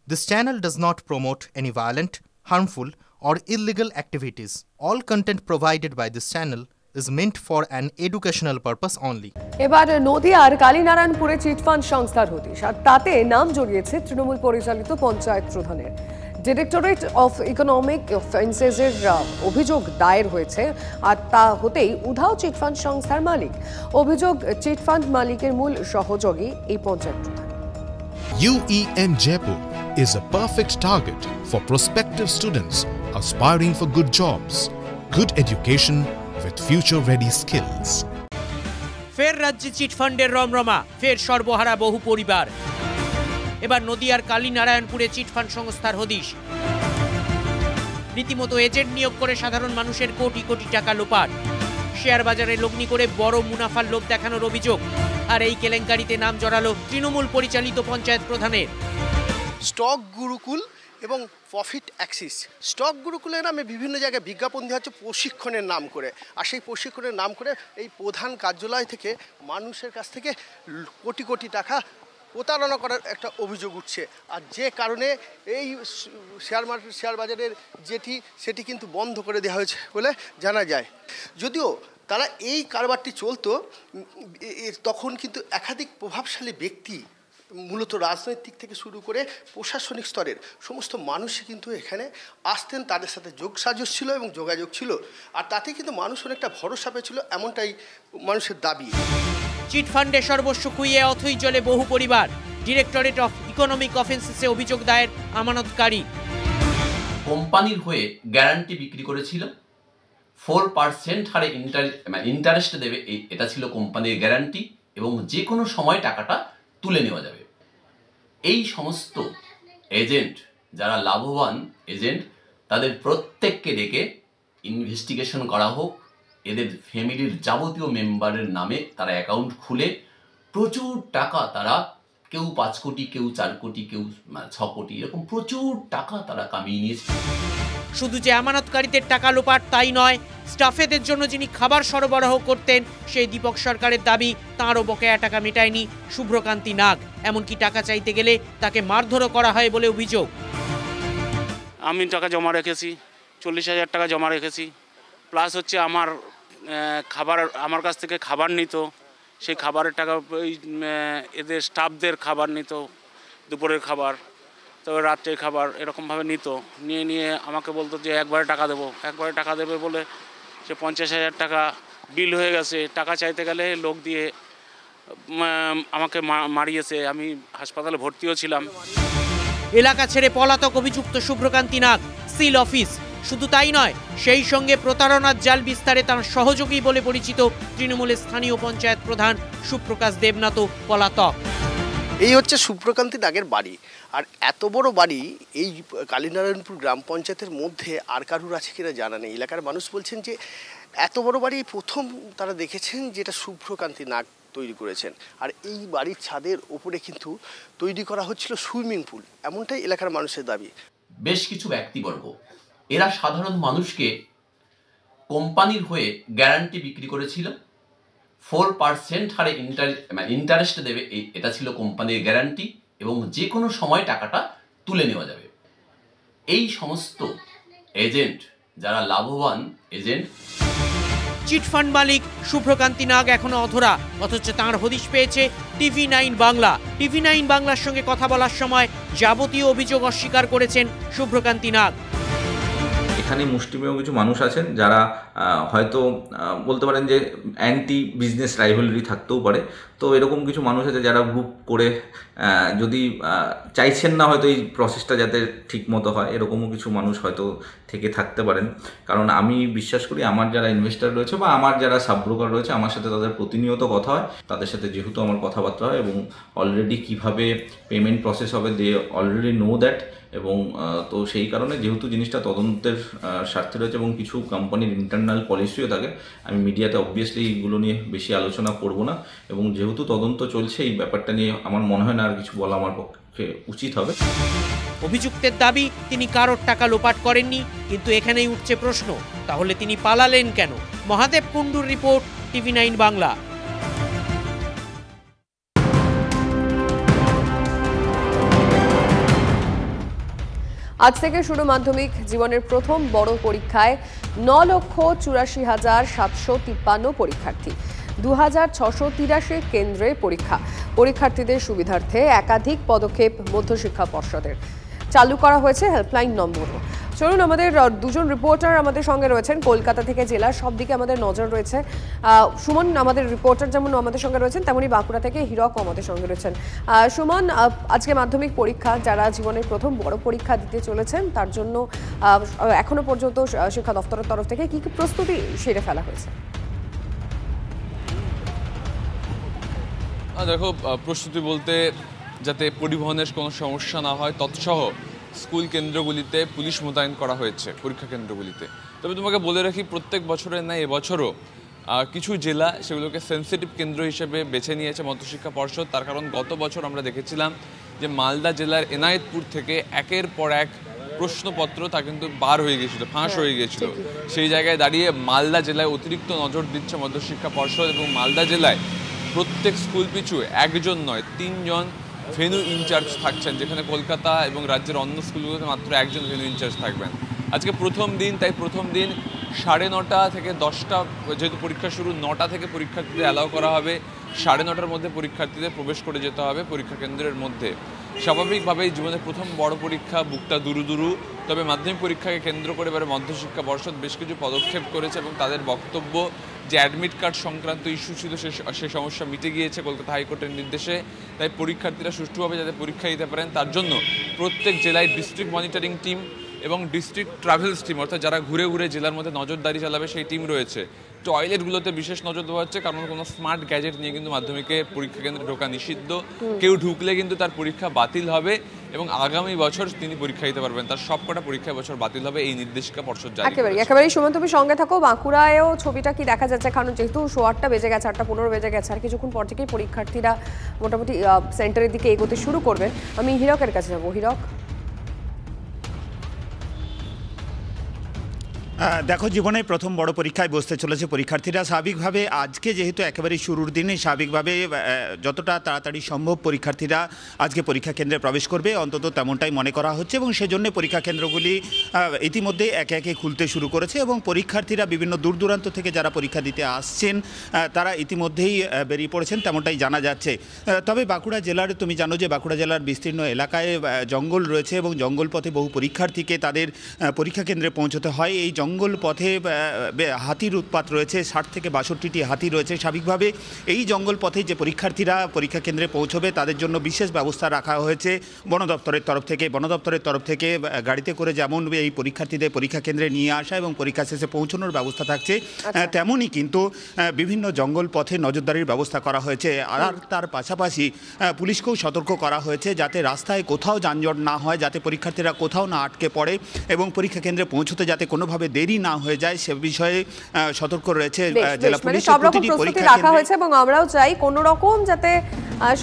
This channel does not promote any violent, harmful, or illegal activities. All content provided by this channel is meant for an educational purpose only. এবার নদিয়ার কালীনারায়ণপুরে chit fund সংস্থার হদিশ আর তাতে নাম জড়িয়েছে তৃণমূল পরিচালিত পঞ্চায়েত প্রধানের। Directorate of economic অফেন্সেসের অভিযোগ দায়ের হয়েছে আর তা হতেই উধাও চিটফান্ড সংস্থার মালিক। অভিযোগ চিটফান্ড মালিকের মূল সহযোগী এই পঞ্চায়েত প্রধান। UEM Jaipur is a perfect target for prospective students aspiring for good jobs, good education with future-ready skills. ফের রাজ্যে চিটফান্ডের রমরমা, ফের সর্বহারা বহু পরিবার। এবার নদিয়ার কালীনারায়ণপুরে চিটফান্ড সংস্থার হদিশ। রীতিমতো এজেন্ট নিয়োগ করে সাধারণ মানুষের কোটি কোটি টাকা লোপাট, শেয়ার বাজারে লগ্নি করে বড় মুনাফার লোভ দেখানোর অভিযোগ। আর এই কেলেঙ্কারিতে নাম জড়ালো তৃণমূল পরিচালিত পঞ্চায়েত প্রধানের। স্টক গুরুকুল এবং প্রফিট অ্যাক্সিস। স্টক গুরুকুলের নামে বিভিন্ন জায়গায় বিজ্ঞাপন দেওয়া হচ্ছে প্রশিক্ষণের নাম করে, আর সেই প্রশিক্ষণের নাম করে এই প্রধান কার্যালয় থেকে মানুষের কাছ থেকে কোটি কোটি টাকা প্রতারণা করার একটা অভিযোগ উঠছে। আর যে কারণে এই শেয়ার বাজারের সেটি কিন্তু বন্ধ করে দেওয়া হয়েছে বলে জানা যায়। যদিও তারা এই কারবারটি চলতো তখন কিন্তু একাধিক প্রভাবশালী ব্যক্তি, মূলত রাজনৈতিক থেকে শুরু করে প্রশাসনিক স্তরের সমস্ত মানুষই কিন্তু এখানে আসতেন, তাদের সাথে যোগসাজশ ছিল এবং যোগাযোগ ছিল, আর তাতে কিন্তু মানুষ অনেকটা ভরসা পেয়েছিল, এমনটাই মানুষের দাবি। চিটফান্ডে সর্বস্ব খুইয়ে অথই জলে বহু পরিবার। ডিরেক্টরেট অফ ইকোনমিক অফেন্সেসে অভিযোগ দায়ের আমানতকারী। কোম্পানির হয়ে গ্যারান্টি বিক্রি করেছিল, 4% হারে ইন্টারেস্ট দেবে, এটা ছিল কোম্পানির গ্যারান্টি, এবং যে কোনো সময় টাকাটা তুলে নেওয়া যাবে। এই সমস্ত এজেন্ট, যারা লাভবান এজেন্ট, তাদের প্রত্যেককে ডেকে ইনভেস্টিগেশন করা হোক, এদের ফ্যামিলির যাবতীয় মেম্বারের নামে তারা অ্যাকাউন্ট খুলে প্রচুর টাকা তারা, কেউ 5 কোটি, কেউ 4 কোটি, কেউ 6 কোটি, এরকম প্রচুর টাকা তারা কামিয়ে নিয়েছে। শুধু যে আমানতকারীদের টাকা লোপাট তাই নয়, স্টাফেদের জন্য যিনি খাবার সরবরাহ করতেন সেই দীপক সরকারের দাবি তাঁরও বকেয়া টাকা মেটায়নি শুভ্রকান্তি নাগ। এমনকি টাকা চাইতে গেলে তাকে মারধরও করা হয় বলে অভিযোগ। আমি টাকা জমা রেখেছি, 40,000 টাকা জমা রেখেছি, প্লাস হচ্ছে আমার খাবার, আমার কাছ থেকে খাবার নিত, সেই খাবারের টাকা ওই এদের স্টাফদের খাবার নিত, দুপুরের খাবার, তবে রাত্রের খাবার, এরকমভাবে নিয়ে আমাকে বলতো যে একবারে টাকা দেবে বলে সে 50,000 টাকা বিল হয়ে গেছে। টাকা চাইতে গেলে লোক দিয়ে আমাকে মারিয়েছে, আমি হাসপাতালে ভর্তিও ছিলাম। এলাকা ছেড়ে পলাতক অভিযুক্ত শুভ্রকান্তি নাগ, সিল অফিস। শুধু তাই নয়, সেই সঙ্গে প্রতারণার জাল বিস্তারে তার সহযোগী বলে পরিচিত তৃণমূলের স্থানীয় পঞ্চায়েত প্রধান সুপ্রকাশ দেবনাথ পলাতক। এই হচ্ছে শুভ্রকান্তি নাগের বাড়ি। আর এত বড় বাড়ি এই কালীনারায়ণপুর গ্রাম পঞ্চায়েতের মধ্যে আর কারুর আছে কিনা জানা নেই। এলাকার মানুষ বলছেন যে এত বড় বাড়ি প্রথম তারা দেখেছেন, যেটা শুভ্রকান্তি নাগ তৈরি করেছেন। আর এই বাড়ির ছাদের ওপরে কিন্তু তৈরি করা হচ্ছিল সুইমিং পুল, এমনটাই এলাকার মানুষের দাবি। বেশ কিছু ব্যক্তিবর্গ এরা সাধারণ মানুষকে কোম্পানির হয়ে গ্যারান্টি বিক্রি করেছিল, 4% হারে ইন্টারেস্ট দেবে, এটা ছিল কোম্পানির গ্যারান্টি, এবং যে কোনো সময় টাকাটা তুলে নেওয়া যাবে। এই সমস্ত এজেন্ট, যারা লাভবান এজেন্ট। চিটফান্ড মালিক শুভ্রকান্তি নাগ এখনো অধরা, অথচ তাঁর হদিশ পেয়েছে TV9 বাংলা। TV9 বাংলার সঙ্গে কথা বলার সময় যাবতীয় অভিযোগ অস্বীকার করেছেন শুভ্রকান্তি নাগ। এখানে মুষ্টিমেয় কিছু মানুষ আছেন যারা হয়তো বলতে পারেন যে অ্যান্টি বিজনেস রাইভালরি থাকতেও পারে। তো এরকম কিছু মানুষ আছে যারা গ্রুপ করে যদি চাইছেন না হয়তো এই প্রসেসটা যাতে ঠিক মতো হয়, এরকমও কিছু মানুষ হয়তো থেকে থাকতে পারেন। কারণ আমি বিশ্বাস করি আমার যারা ইনভেস্টার রয়েছে বা আমার যারা সাবব্রোকার রয়েছে, আমার সাথে তাদের প্রতিনিয়ত কথা হয়, তাদের সাথে যেহেতু আমার কথাবার্তা হয় এবং অলরেডি কিভাবে পেমেন্ট প্রসেস হবে দে অলরেডি নো দ্যাট। এবং তো সেই কারণে যেহেতু জিনিসটা তদন্তের স্বার্থে রয়েছে এবং কিছু কোম্পানির ইন্টারনাল পলিসিও থাকে, আমি মিডিয়াতে অবভিয়াসলি এইগুলো নিয়ে বেশি আলোচনা করব না। এবং যেহেতু তদন্ত চলছে এই ব্যাপারটা নিয়ে আমার মনে হয় না আর কিছু বলা আমার পক্ষে উচিত হবে। অভিযুক্তের দাবি তিনি কারোর টাকা লোপাট করেননি, কিন্তু এখানেই উঠছে প্রশ্ন, তাহলে তিনি পালালেন কেন? মহাদেব কুণ্ডুর রিপোর্ট, TV9 বাংলা। আজ থেকে শুরু মাধ্যমিক জীবনের প্রথম বড় পরীক্ষায় 9,84,753 পরীক্ষার্থী, 2,683 কেন্দ্রে পরীক্ষা। পরীক্ষার্থীদের সুবিধার্থে একাধিক পদক্ষেপ মধ্যশিক্ষা পর্ষদের। চালু করা হয়েছে হেল্পলাইন নম্বরও। চলুন, আমাদের দুজন রিপোর্টার আমাদের সঙ্গে রয়েছেন কলকাতা থেকে। জেলার সব দিকে আমাদের নজর রয়েছে। সুমন আমাদের রিপোর্টার যেমন আমাদের সঙ্গে রয়েছেন, তেমনি বাঁকুড়া থেকে হীরক আমাদের সঙ্গে রয়েছেন। সুমন, আজকে মাধ্যমিক পরীক্ষা, যারা জীবনের প্রথম বড় পরীক্ষা দিতে চলেছেন তার জন্য এখনো পর্যন্ত শিক্ষা দপ্তরের তরফ থেকে কি কি প্রস্তুতি সেরে ফেলা হয়েছে? দেখো, প্রস্তুতি বলতে যাতে পরিবহনের কোনো সমস্যা না হয় তৎসহ স্কুল কেন্দ্রগুলিতে পুলিশ মোতায়েন করা হয়েছে পরীক্ষা কেন্দ্রগুলিতে। তবে তোমাকে বলে রাখি, প্রত্যেক বছরের ন্যায় এবছরও কিছু জেলা সেগুলোকে সেন্সিটিভ কেন্দ্র হিসেবে বেছে নিয়েছে মধ্যশিক্ষা পর্ষদ। তার কারণ গত বছর আমরা দেখেছিলাম যে মালদা জেলার এনায়েতপুর থেকে একের পর এক প্রশ্নপত্র তা কিন্তু বার হয়ে গিয়েছিল, ফাঁস হয়ে গিয়েছিল। সেই জায়গায় দাঁড়িয়ে মালদা জেলায় অতিরিক্ত নজর দিচ্ছে মধ্যশিক্ষা পর্ষদ এবং মালদা জেলায় প্রত্যেক স্কুল পিছু একজন নয় 3 জন ভেন্যু ইনচার্জ থাকছেন, যেখানে কলকাতা এবং রাজ্যের অন্য স্কুলগুলোতে মাত্র একজন ভেন্যু ইনচার্জ থাকবেন। আজকে প্রথম দিন, তাই প্রথম দিন 9:30 থেকে 10টা, যেহেতু পরীক্ষা শুরু 9টা থেকে পরীক্ষার্থীদের অ্যালাউ করা হবে, 9:30টার মধ্যে পরীক্ষার্থীদের প্রবেশ করে যেতে হবে পরীক্ষা কেন্দ্রের মধ্যে। স্বাভাবিকভাবেই জীবনের প্রথম বড় পরীক্ষা, বুকটা দুরু। তবে মাধ্যমিক পরীক্ষাকে কেন্দ্র করে এবারে মধ্যশিক্ষা পর্ষদ বেশ কিছু পদক্ষেপ করেছে এবং তাদের বক্তব্য যে অ্যাডমিট কার্ড সংক্রান্ত ইস্যু ছিল সে সমস্যা মিটে গিয়েছে কলকাতা হাইকোর্টের নির্দেশে। তাই পরীক্ষার্থীরা সুষ্ঠুভাবে যাতে পরীক্ষা দিতে পারেন তার জন্য প্রত্যেক জেলায় ডিস্ট্রিক্ট মনিটরিং টিম এবং ডিস্ট্রিক্ট ট্রাভেলস টিম, অর্থাৎ যারা ঘুরে ঘুরে জেলার মধ্যে নজরদারি চালাবে সেই টিম রয়েছে। টয়লেটগুলোতে বিশেষ নজর দেওয়া হচ্ছে, কারণ কোনো স্মার্ট গ্যাজেট নিয়ে কিন্তু মাধ্যমিকে পরীক্ষা কেন্দ্রে ঢোকা নিষিদ্ধ। কেউ ঢুকলে কিন্তু তার পরীক্ষা বাতিল হবে এবং আগামী বছর তিনি পরীক্ষা দিতে পারবেন। তার সবকটা পরীক্ষা বছর বাতিল হবে, এই নির্দেশিকা পর্ষদ জারি করেছে। একেবারেই সুমন, তুমি সঙ্গে থাকো। বাঁকুড়ায়ও ছবিটা কি দেখা যাচ্ছে? কারণ যেহেতু 8টা বেজে গেছে, 8:15 বেজে গেছে, আর কিছুক্ষণ পর থেকেই পরীক্ষার্থীরা মোটামুটি সেন্টারের দিকে এগোতে শুরু করবেন। আমি হীরকের কাছে যাবো। হীরক, দেখো, জীবনে প্রথম বড় পরীক্ষায় বসতে চলেছে পরীক্ষার্থীরা। স্বাভাবিকভাবে আজকে যেহেতু একেবারে শুরুর দিনে, স্বাভাবিকভাবে যতটা তাড়াতাড়ি সম্ভব পরীক্ষার্থীরা আজকে পরীক্ষা কেন্দ্রে প্রবেশ করবে, অন্তত তেমনটাই মনে করা হচ্ছে এবং সেজন্য পরীক্ষা কেন্দ্রগুলি ইতিমধ্যে একে একে খুলতে শুরু করেছে এবং পরীক্ষার্থীরা বিভিন্ন দূর দূরান্ত থেকে যারা পরীক্ষা দিতে আসছেন তারা ইতিমধ্যেই বেরিয়ে পড়েছেন, তেমনটাই জানা যাচ্ছে। তবে বাঁকুড়া জেলার, তুমি জানো যে বাঁকুড়া জেলার বিস্তীর্ণ এলাকায় জঙ্গল রয়েছে এবং জঙ্গল পথে বহু পরীক্ষার্থীকে তাদের পরীক্ষা কেন্দ্রে পৌঁছতে হয়। এই জঙ্গল পথে হাতির উৎপাত রয়েছে, 60 থেকে 62টি হাতি রয়েছে। স্বাভাবিকভাবে এই জঙ্গল পথে যে পরীক্ষার্থীরা পরীক্ষা কেন্দ্রে পৌঁছবে তাদের জন্য বিশেষ ব্যবস্থা রাখা হয়েছে বন দপ্তরের তরফ থেকে। বন দপ্তরের তরফ থেকে গাড়িতে করে যেমন এই পরীক্ষার্থীদের পরীক্ষা কেন্দ্রে নিয়ে আসা এবং পরীক্ষা শেষে পৌঁছানোর ব্যবস্থা থাকছে, তেমনই কিন্তু বিভিন্ন জঙ্গল পথে নজরদারির ব্যবস্থা করা হয়েছে। আর তার পাশাপাশি পুলিশকেও সতর্ক করা হয়েছে যাতে রাস্তায় কোথাও যানজট না হয়, যাতে পরীক্ষার্থীরা কোথাও না আটকে পড়ে এবং পরীক্ষা কেন্দ্রে পৌঁছতে যাতে কোনোভাবে দেরি না হয়ে যায় সে বিষয়ে সতর্ক রয়েছে জেলা পুলিশ। সব রকম প্রস্তুতি রাখা হয়েছে এবং আমরাও চাই কোনো রকম যাতে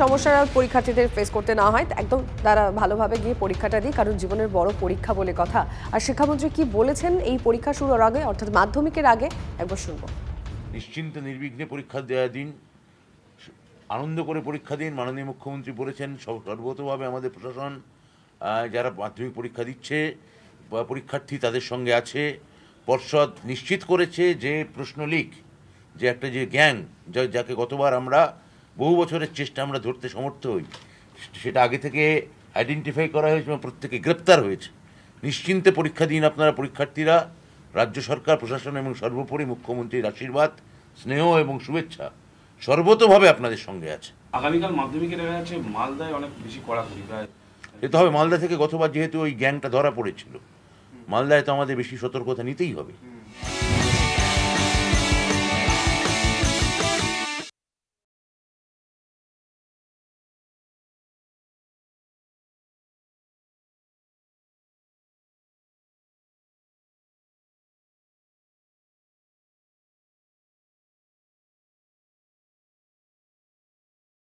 সমস্যা পরীক্ষার্থীদের ফেস করতে না হয়, একদম তারা ভালোভাবে গিয়ে পরীক্ষাটা দিই, কারণ জীবনের বড় পরীক্ষা বলে কথা। আর শিক্ষামন্ত্রী কি বলেছেন এই পরীক্ষা শুরুর আগে, অর্থাৎ মাধ্যমিকের আগে, একবার শুনবো। নিশ্চিন্তে নির্বিঘ্নে পরীক্ষা দেওয়া দিন, আনন্দ করে পরীক্ষা দিন। মাননীয় মুখ্যমন্ত্রী বলেছেন সর্বতভাবে আমাদের প্রশাসন যারা মাধ্যমিক পরীক্ষা দিচ্ছে বা পরীক্ষার্থী তাদের সঙ্গে আছে। পর্ষদ নিশ্চিত করেছে যে প্রশ্ন লিক যে একটা যে গ্যাং যাকে গতবার আমরা বহু বছরের চেষ্টা আমরা ধরতে সমর্থ হই, সেটা আগে থেকে আইডেন্টিফাই করা হয়েছে এবং প্রত্যেকে গ্রেপ্তার হয়েছে। নিশ্চিন্তে পরীক্ষা দিন আপনারা পরীক্ষার্থীরা। রাজ্য সরকার, প্রশাসন এবং সর্বোপরি মুখ্যমন্ত্রীর আশীর্বাদ, স্নেহ এবং শুভেচ্ছা সর্বতোভাবে আপনাদের সঙ্গে আছে। আগামীকাল মাধ্যমিকে দেখা যাচ্ছে মালদায় অনেক বেশি কড়াকড়ি, প্রায় এ তো হবে। মালদা থেকে গতবার যেহেতু ওই গ্যাংটা ধরা পড়েছিল, মালদায় তো আমাদের বেশি সতর্কতা নিতেই হবে।